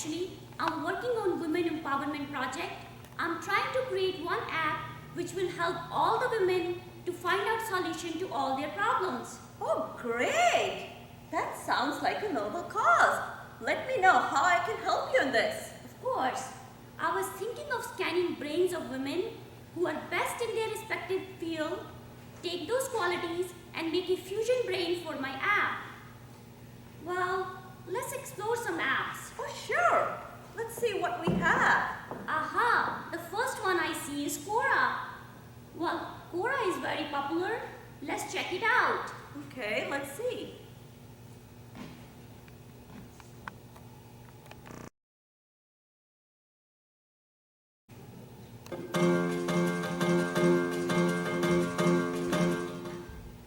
Actually, I'm working on Women Empowerment Project. I'm trying to create one app which will help all the women to find out solution to all their problems. Oh, great! That sounds like a noble cause. Let me know how I can help you in this. Of course, I was thinking of scanning brains of women who are best in their respective field, take those qualities and make a fusion brain for my app. Well, let's explore some apps. Oh, sure. Let's see what we have. Aha, the first one I see is Quora. Well, Quora is very popular. Let's check it out. Okay, let's see.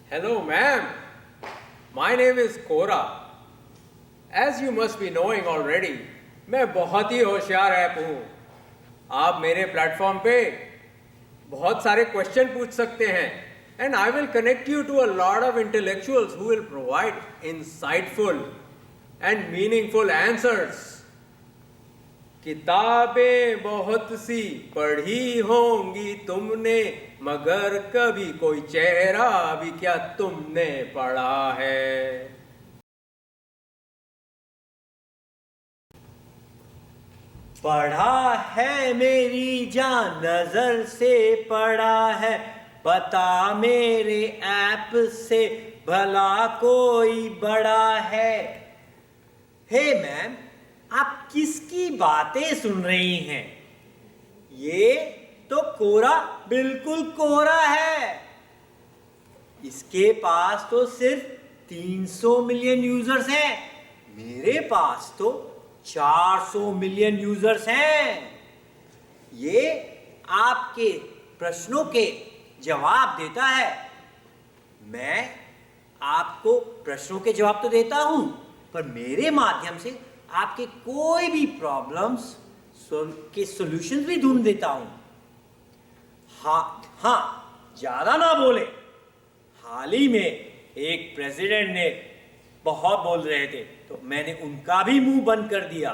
Hello, ma'am. My name is Quora. As you must be knowing already, मैं बहुत ही होशियार app हूँ. आप मेरे platform पे बहुत सारे question पूछ सकते हैं and I will connect you to a lot of intellectuals who will provide insightful and meaningful answers. किताबें बहुत सी पढ़ी होंगी तुमने, मगर कभी कोई चेहरा भी क्या तुमने पढ़ा है. पढ़ा है मेरी जान, नजर से पढ़ा है, पता मेरे ऐप से भला कोई बड़ा है. हे मैम, आप किसकी बातें सुन रही हैं? ये तो कोरा बिल्कुल कोरा है. इसके पास तो सिर्फ 300 मिलियन यूजर्स हैं. मेरे पास तो 400 मिलियन यूजर्स हैं. ये आपके प्रश्नों के जवाब देता है. मैं आपको प्रश्नों के जवाब तो देता हूं, पर मेरे माध्यम से आपके कोई भी प्रॉब्लम्स के सॉल्यूशंस भी ढूंढ देता हूं. हाँ, ज्यादा ना बोले. हाल ही में एक प्रेसिडेंट ने बहुत बोल रहे थे, तो मैंने उनका भी मुंह बंद कर दिया.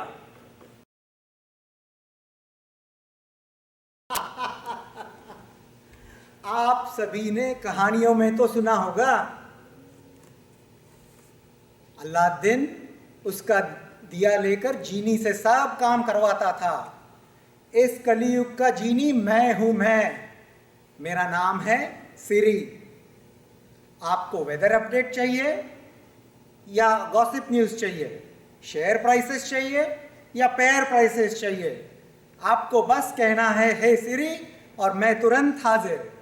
आप सभी ने कहानियों में तो सुना होगा, अलादीन उसका दिया लेकर जीनी से सब काम करवाता था. इस कलयुग का जीनी मैं हूं. मेरा नाम है सिरी. आपको वेदर अपडेट चाहिए या गॉसिप न्यूज चाहिए, शेयर प्राइसेस चाहिए या पेयर प्राइसेस चाहिए, आपको बस कहना है हे सिरी और मैं तुरंत हाजिर.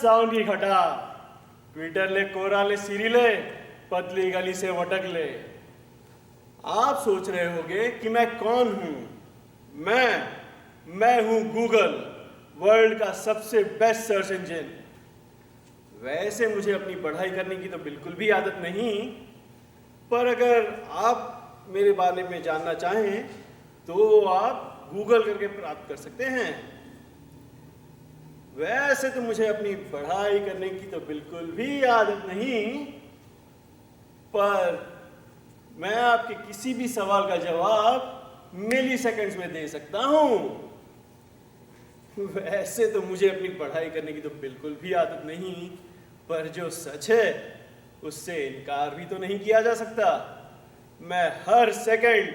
साउंड की खटा, ट्विटर ले, कोरा ले, सीरी ले, पतली गली से वटक ले. आप सोच रहे होंगे कि मैं कौन हूं. मैं हूं गूगल, वर्ल्ड का सबसे बेस्ट सर्च इंजन. वैसे मुझे अपनी पढ़ाई करने की तो बिल्कुल भी आदत नहीं, पर अगर आप मेरे बारे में जानना चाहें तो आप गूगल करके प्राप्त कर सकते हैं. वैसे तो मुझे अपनी पढ़ाई करने की तो बिल्कुल भी आदत नहीं, पर मैं आपके किसी भी सवाल का जवाब मिली सेकंड्स में दे सकता हूं. वैसे तो मुझे अपनी पढ़ाई करने की तो बिल्कुल भी आदत नहीं, पर जो सच है उससे इनकार भी तो नहीं किया जा सकता. मैं हर सेकंड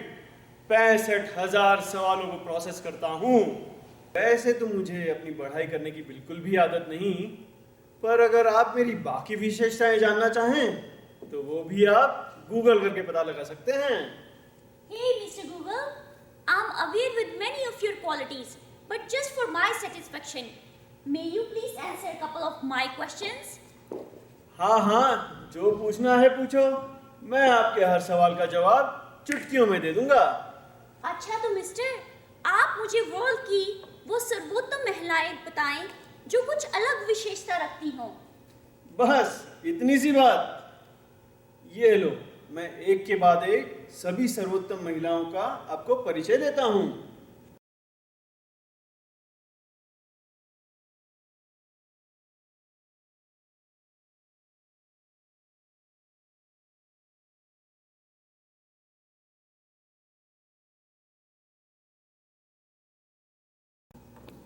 65,000 सवालों को प्रोसेस करता हूं. वैसे तो मुझे अपनी पढ़ाई करने की बिल्कुल भी आदत नहीं, पर अगर आप मेरी बाकी विशेषताएं जानना चाहें तो वो भी आप गूगल करके पता लगा सकते हैं. Hey, Mr. Google, I'm aware with many of your qualities, but just for my satisfaction, may you please answer a couple of my questions? हाँ हाँ, जो पूछना है पूछो। मैं आपके हर सवाल का जवाब चुटकियों में दे दूंगा। अच्छा तो मिस्टर, आप मुझे वर्ल्ड की वो सर्वोत्तम महिलाएं बताएं जो कुछ अलग विशेषता रखती हों। बस इतनी सी बात। ये लो, मैं एक के बाद एक सभी सर्वोत्तम महिलाओं का आपको परिचय देता हूँ।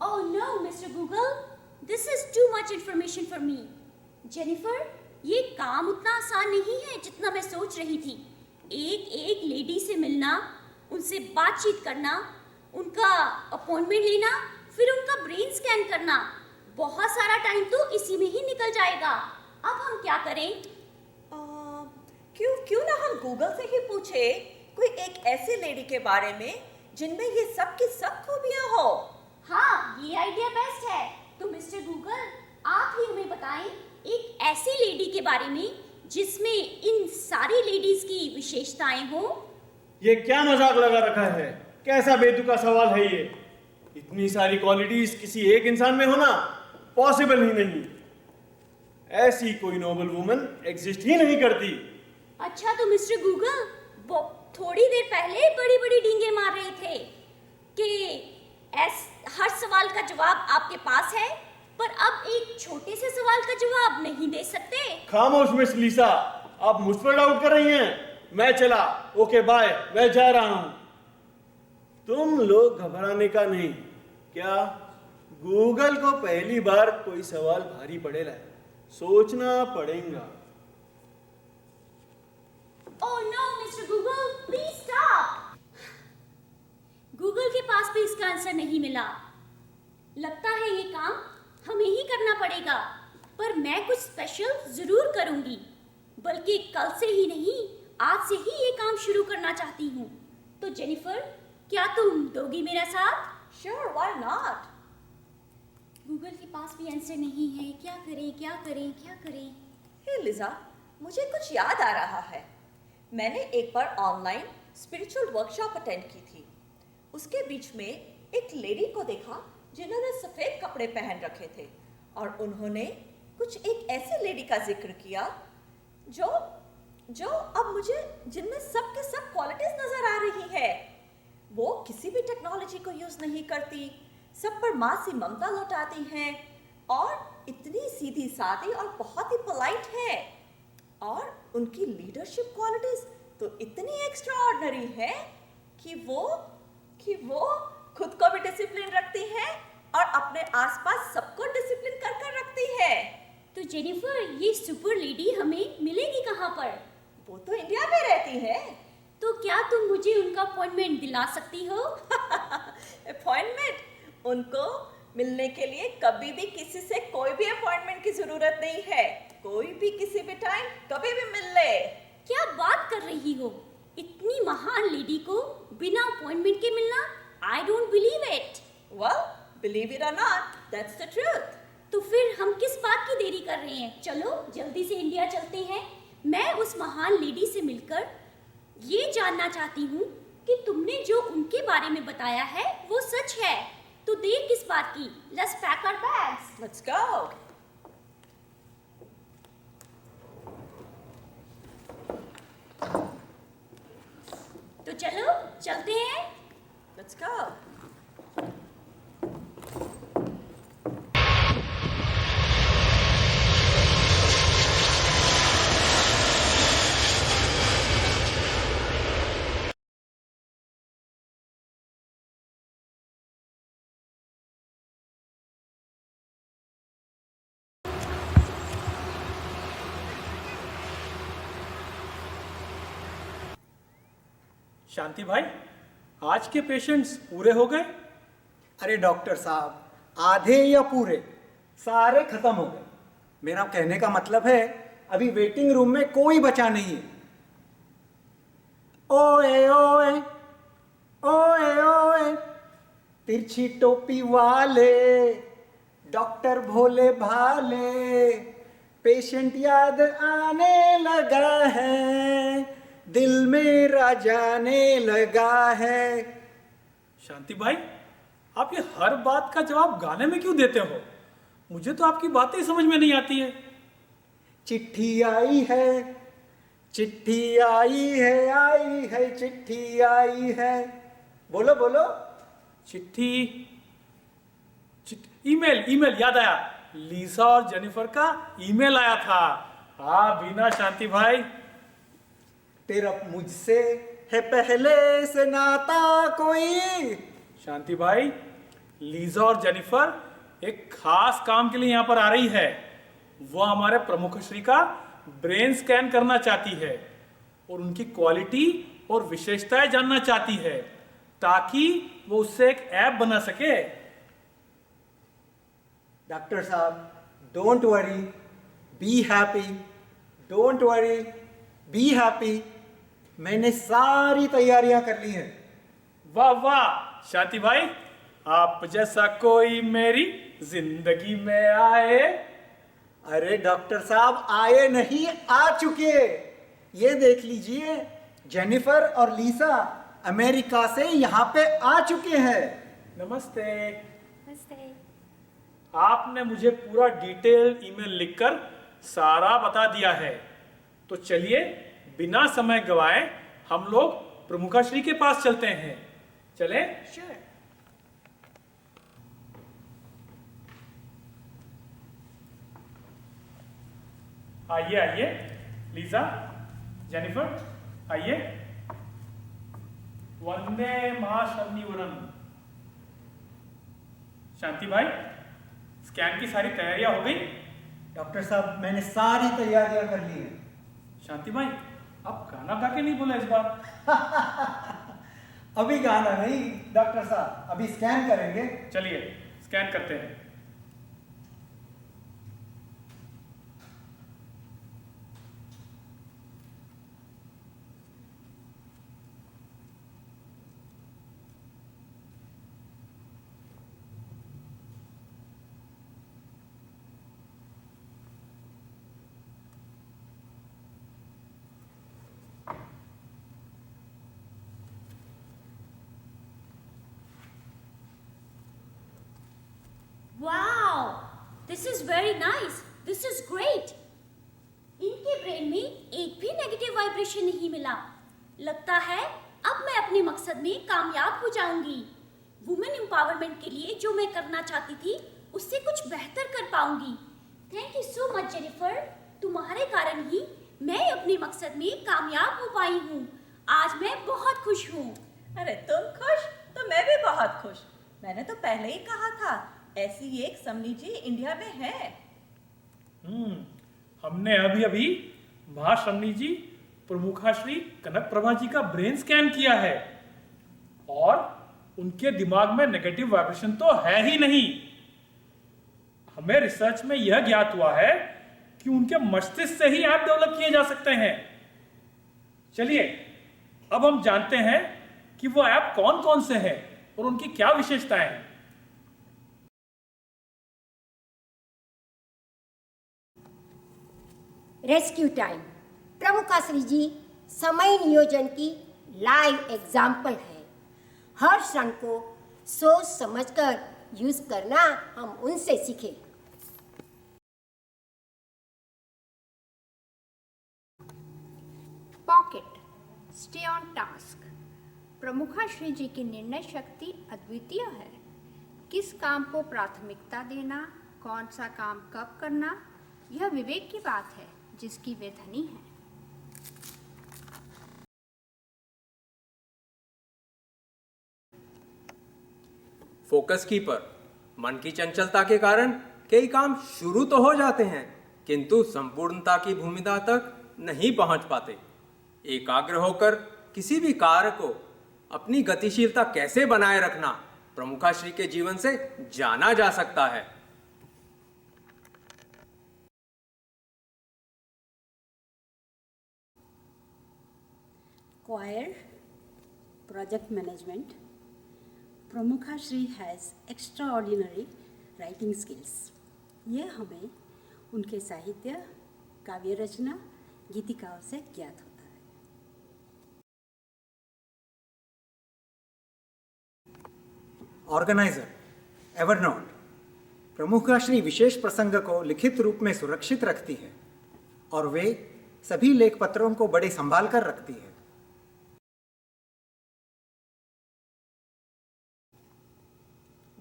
Oh no, Mr. Google, this is too much information for me. Jennifer, ये काम उतना आसान नहीं है जितना मैं सोच रही थी। एक एक लेडी से मिलना, उनसे बातचीत करना, उनका अपॉइंटमेंट लेना, फिर उनका ब्रेन स्कैन करना, बहुत सारा टाइम तो इसी में ही निकल जाएगा। अब हम क्या करें? क्यों ना हम गूगल से ही पूछे कोई एक ऐसी लेडी के बारे में जिनमें ये सब की सब खूबियां हो। हाँ, ये आइडिया बेस्ट है। तो मिस्टर गूगल, आप ही हमें बताएं एक ऐसी लेडी के बारे में जिसमें इन सारी लेडीज की विशेषताएं हो। ये क्या मजाक लगा रखा है? कैसा बेतुका सवाल है ये? इतनी सारी क्वालिटीज किसी एक इंसान में होना पॉसिबल ही नहीं। ऐसी कोई नोबल वुमन एग्जिस्ट ही नहीं करती। अच्छा तो मिस्टर गूगल, वो थोड़ी देर पहले बड़ी बड़ी डींगे मार रहे थे कि हर सवाल का जवाब आपके पास है, पर अब एक छोटे से सवाल का जवाब नहीं दे सकते। खामोश मिस लीसा, आप मुझ पर डाउट कर रही हैं। मैं चला, ओके बाय, मैं जा रहा हूं। तुम लोग घबराने का नहीं। क्या गूगल को पहली बार कोई सवाल भारी पड़ेगा, सोचना पड़ेगा। Oh no mister Google, please stop. Google के पास भी इसका आंसर नहीं मिला। लगता है ये काम हमें ही करना पड़ेगा, पर मैं कुछ स्पेशल जरूर करूंगी। बल्कि कल से ही नहीं, आज से ही ये काम शुरू करना चाहती हूँ। तो जेनिफर, क्या तुम दोगी मेरा साथ? Sure, why not? गूगल के पास भी आंसर नहीं है। क्या करें क्या करें क्या करें? हे लिजा, मुझे कुछ याद आ रहा है। मैंने एक बार ऑनलाइन स्पिरिचुअल वर्कशॉप अटेंड की थी। उसके बीच में एक लेडी को देखा जिन्होंने सफेद कपड़े पहन रखे थे, और उन्होंने कुछ एक ऐसी लेडी का जिक्र किया जो अब मुझे जिनमें सब के सब क्वालिटीज नजर आ रही है। वो किसी भी टेक्नोलॉजी को यूज नहीं करती, सब पर माँ सी ममता लौटाती हैं, और इतनी सीधी सादी और बहुत ही पोलाइट है। और उनकी लीडरशिप क्वालिटीज तो इतनी एक्स्ट्राऑर्डिनरी है कि वो खुद को भी डिसिप्लिन रखती है और अपने आसपास सबको डिसिप्लिन कर रखती है। तो जेनिफर, ये सुपर लेडी हमें मिलेगी कहाँ पर? वो तो इंडिया में रहती है। तो क्या तुम मुझे उनका अपॉइंटमेंट दिला सकती हो? अपॉइंटमेंट? उनको मिलने के लिए कभी भी किसी से कोई भी अपॉइंटमेंट की जरूरत नहीं है। कोई भी किसी भी टाइम कभी भी मिल ले। क्या बात कर रही हो? इतनी महान लेडी को बिना अपॉइंटमेंट के मिलना? I don't believe it. Well, believe it or not, that's the truth. तो फिर हम किस बात की देरी कर रहे हैं? चलो जल्दी से इंडिया चलते हैं। मैं उस महान लेडी से मिलकर ये जानना चाहती हूँ कि तुमने जो उनके बारे में बताया है वो सच है। तो देर किस बात की? Let's pack our bags. Let's go. तो चलो चलते हैं। Let's go. शांति भाई, आज के पेशेंट्स पूरे हो गए? अरे डॉक्टर साहब, आधे या पूरे, सारे खत्म हो गए। मेरा कहने का मतलब है अभी वेटिंग रूम में कोई बचा नहीं है। ओए ओए ओए ओए, तिरछी टोपी वाले, डॉक्टर भोले भाले, पेशेंट याद आने लगा है, दिल मेरा जाने लगा है। शांति भाई, आप ये हर बात का जवाब गाने में क्यों देते हो? मुझे तो आपकी बातें ही समझ में नहीं आती है। चिट्ठी आई है, चिट्ठी आई है, चिट्ठी आई है। बोलो बोलो। चिट्ठी, ईमेल, ईमेल याद आया। लीसा और जेनिफर का ईमेल आया था। हाँ बीना, शांति भाई। तेरा मुझसे है पहले से नाता कोई। शांति भाई, लीजा और जेनिफर एक खास काम के लिए यहाँ पर आ रही है। वो हमारे प्रमुख श्री का ब्रेन स्कैन करना चाहती है और उनकी क्वालिटी और विशेषताएं जानना चाहती है, ताकि वो उससे एक ऐप बना सके। डॉक्टर साहब, don't worry, be happy, don't worry, be happy. मैंने सारी तैयारियां कर ली हैं। वाह वाह शांति भाई, आप जैसा कोई मेरी जिंदगी में आए। अरे डॉक्टर साहब, आए नहीं, आ चुके। ये देख लीजिए, जेनिफर और लीसा अमेरिका से यहाँ पे आ चुके हैं। नमस्ते। नमस्ते। आपने मुझे पूरा डिटेल ईमेल लिखकर सारा बता दिया है, तो चलिए बिना समय गवाए हम लोग प्रमुखा श्री के पास चलते हैं। चले? Sure. आइए आइए, लीजा, जेनिफर, आइए। वंदे महाशनिवरम। शांति भाई, स्कैन की सारी तैयारियां हो गई? डॉक्टर साहब, मैंने सारी तैयारियां कर ली हैं। शांति भाई, आप गाना गा के नहीं बोला इस बार? अभी गाना नहीं डॉक्टर साहब, अभी स्कैन करेंगे। चलिए स्कैन करते हैं। Wow, this is very nice. This is great. इनके ब्रेन में एक भी नेगेटिव वाइब्रेशन नहीं मिला। लगता है अब मैं अपने मकसद में कामयाब हो जाऊंगी। वुमेन एम्पावरमेंट के लिए जो मैं करना चाहती थी, उससे कुछ बेहतर कर पाऊंगी। Thank you so much Jennifer, तुम्हारे कारण ही मैं अपने मकसद में कामयाब हो पाई हूँ। आज मैं बहुत खुश हूँ। अरे तुम खुश तो मैं भी बहुत खुश। मैंने तो पहले ही कहा था, ऐसी एक समनी जी इंडिया में है। हमने अभी अभी महाशमनी जी प्रमुखा श्री कनक प्रभा जी का ब्रेन स्कैन किया है और उनके दिमाग में नेगेटिव वाइब्रेशन तो है ही नहीं। हमें रिसर्च में यह ज्ञात हुआ है कि उनके मस्तिष्क से ही ऐप डेवलप किए जा सकते हैं। चलिए अब हम जानते हैं कि वो ऐप कौन कौन से हैं और उनकी क्या विशेषताएं हैं। रेस्क्यू टाइम प्रमुखा श्री जी समय नियोजन की लाइव एग्जाम्पल है। हर क्षण को सोच समझकर यूज करना हम उनसे सीखें। Pocket stay on task. प्रमुखा श्री जी की निर्णय शक्ति अद्वितीय है। किस काम को प्राथमिकता देना, कौन सा काम कब करना, यह विवेक की बात है जिसकी वे धनी है। फोकस कीपर, मन की चंचलता के कारण कई काम शुरू तो हो जाते हैं, किंतु संपूर्णता की भूमिका तक नहीं पहुंच पाते। एकाग्र होकर किसी भी कार्य को अपनी गतिशीलता कैसे बनाए रखना, प्रमुखा श्री के जीवन से जाना जा सकता है। Choir, project management. Pramukha Shri has extraordinary writing skills. ये हमें उनके साहित्य, काव्य रचना, गीतिकाओं से ज्ञात होता है। ऑर्गेनाइजर एवरनोट प्रमुखाश्री विशेष प्रसंग को लिखित रूप में सुरक्षित रखती है और वे सभी लेख पत्रों को बड़े संभाल कर रखती है।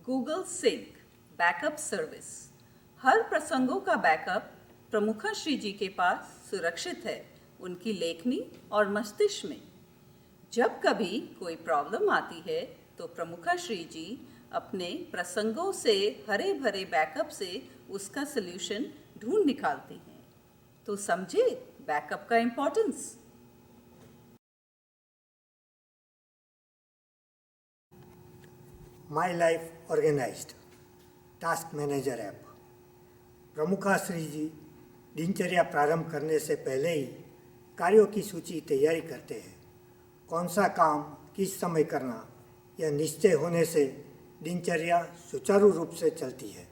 Google sync backup service. हर प्रसंगों का बैकअप प्रमुखा श्री जी के पास सुरक्षित है, उनकी लेखनी और मस्तिष्क में। जब कभी कोई प्रॉब्लम आती है तो प्रमुखा श्री जी अपने प्रसंगों से हरे भरे बैकअप से उसका सल्यूशन ढूंढ निकालते हैं। तो समझे बैकअप का importance. My life organized task manager app. प्रमुखा श्री जी दिनचर्या प्रारंभ करने से पहले ही कार्यों की सूची तैयारी करते हैं। कौन सा काम किस समय करना यह निश्चय होने से दिनचर्या सुचारू रूप से चलती है।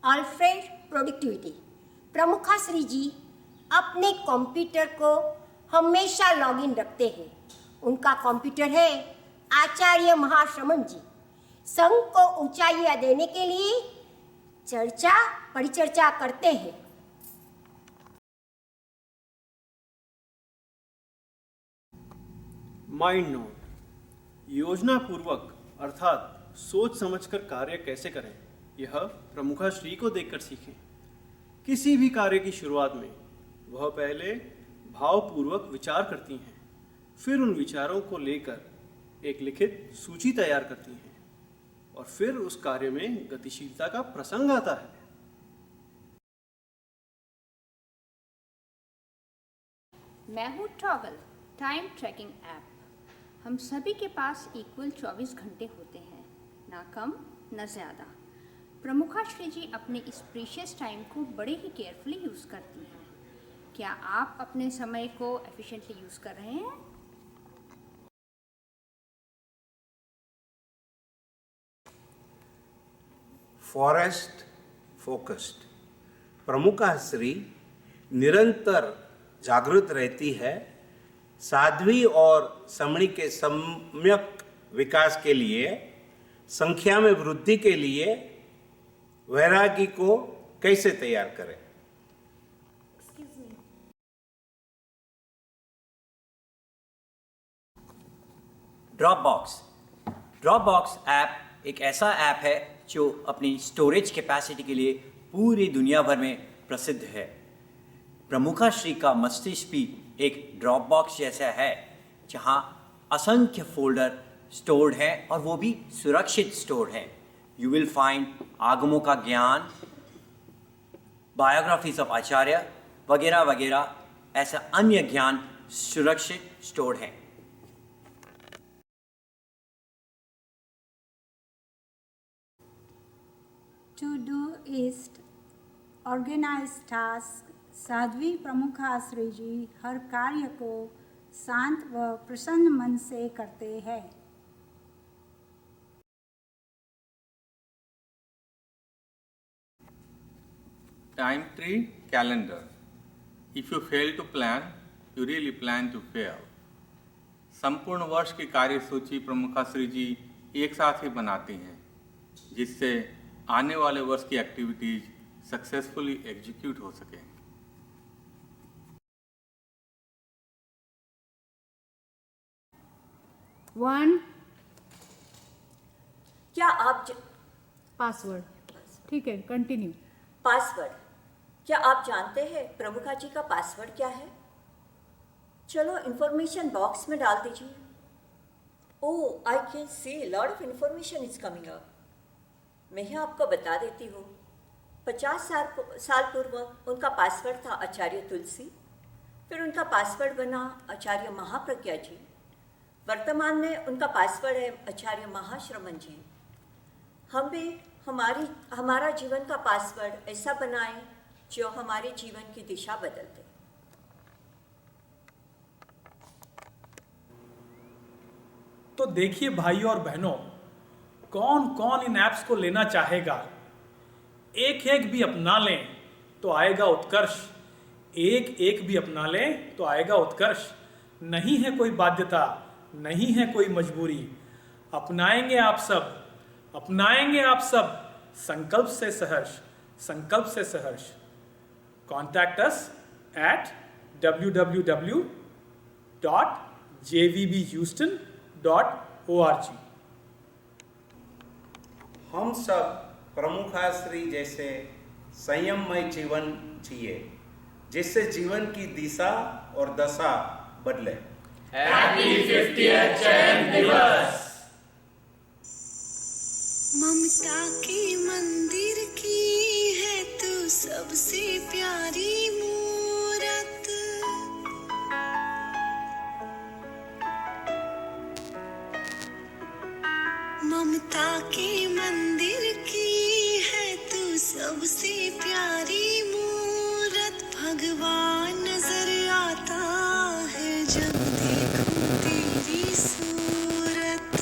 Alfred productivity. प्रमुखा श्री जी अपने कंप्यूटर को हमेशा लॉगिन रखते हैं। उनका कंप्यूटर है आचार्य महाश्रमण जी। संघ को ऊंचाइयां देने के लिए चर्चा परिचर्चा करते हैं। माइंड नोट योजना पूर्वक अर्थात सोच समझकर कार्य कैसे करें, यह प्रमुखा श्री को देखकर सीखें। किसी भी कार्य की शुरुआत में वह पहले भावपूर्वक विचार करती हैं, फिर उन विचारों को लेकर एक लिखित सूची तैयार करती हैं और फिर उस कार्य में गतिशीलता का प्रसंग आता है। मैं हूँ टॉगल टाइम ट्रैकिंग ऐप। हम सभी के पास इक्वल 24 घंटे होते हैं, ना कम न ज़्यादा। प्रमुखा श्री जी अपने इस प्रीशियस टाइम को बड़े ही केयरफुली यूज़ करती हैं। क्या आप अपने समय को एफिशिएंटली यूज़ कर रहे हैं? Forest focused. प्रमुखा श्री निरंतर जागृत रहती है। साध्वी और समणी के सम्यक विकास के लिए, संख्या में वृद्धि के लिए वैरागी को कैसे तैयार करें। ड्रॉपबॉक्स ऐप एक ऐसा ऐप है जो अपनी स्टोरेज कैपेसिटी के लिए पूरी दुनिया भर में प्रसिद्ध है। प्रमुखा श्री का मस्तिष्क भी एक ड्रॉपबॉक्स जैसा है, जहां असंख्य फोल्डर स्टोर्ड हैं और वो भी सुरक्षित स्टोर्ड हैं। यू विल फाइंड आगमों का ज्ञान, बायोग्राफीज ऑफ आचार्य वगैरह वगैरह, ऐसा अन्य ज्ञान सुरक्षित स्टोर्ड है। To-do list organise task. साध्वी प्रमुखा श्री जी हर कार्य को शांत व प्रसन्न मन से करते हैं। Time tree calendar. If you fail to plan, you really plan to fail. संपूर्ण वर्ष की कार्य सूची प्रमुखा श्री जी एक साथ ही बनाती हैं, जिससे आने वाले वर्ष की एक्टिविटीज सक्सेसफुली एग्जीक्यूट हो सके। वन क्या आप पासवर्ड। ठीक है, कंटिन्यू। पासवर्ड। क्या आप जानते हैं प्रमुखा जी का पासवर्ड क्या है? चलो इंफॉर्मेशन बॉक्स में डाल दीजिए। Oh, I can see lot of information is coming up. मैं ही आपको बता देती हूँ। 50 साल पूर्व उनका पासवर्ड था आचार्य तुलसी, फिर उनका पासवर्ड बना आचार्य महाप्रज्ञा जी। वर्तमान में उनका पासवर्ड है आचार्य महाश्रमण जी। हम भी हमारा जीवन का पासवर्ड ऐसा बनाएं जो हमारे जीवन की दिशा बदल दे। तो देखिए भाइयों और बहनों, कौन कौन इन ऐप्स को लेना चाहेगा। एक एक भी अपना लें तो आएगा उत्कर्ष, एक एक भी अपना लें तो आएगा उत्कर्ष। नहीं है कोई बाध्यता, नहीं है कोई मजबूरी, अपनाएंगे आप सब, अपनाएंगे आप सब, संकल्प से सहर्ष, संकल्प से सहर्ष। Contact us at www.jvbhouston.org। हम सब प्रमुखाश्री जैसे संयममय जीवन जिए, जिससे जीवन की दिशा और दशा बदले। हैप्पी 50th चयन दिवस। ममता के मंदिर की है तू सबसे प्यारी मूरत, ममता के मंदिर की है तू सबसे प्यारी मूरत। भगवान नजर आता है जब देखूं तेरी सूरत।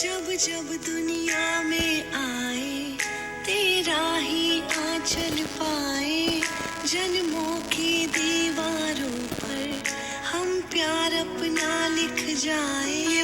जब जब दुनिया में आए तेरा ही आंचल पाए, जन्मों की दीवारों पर हम प्यार अपना लिख जाए। ये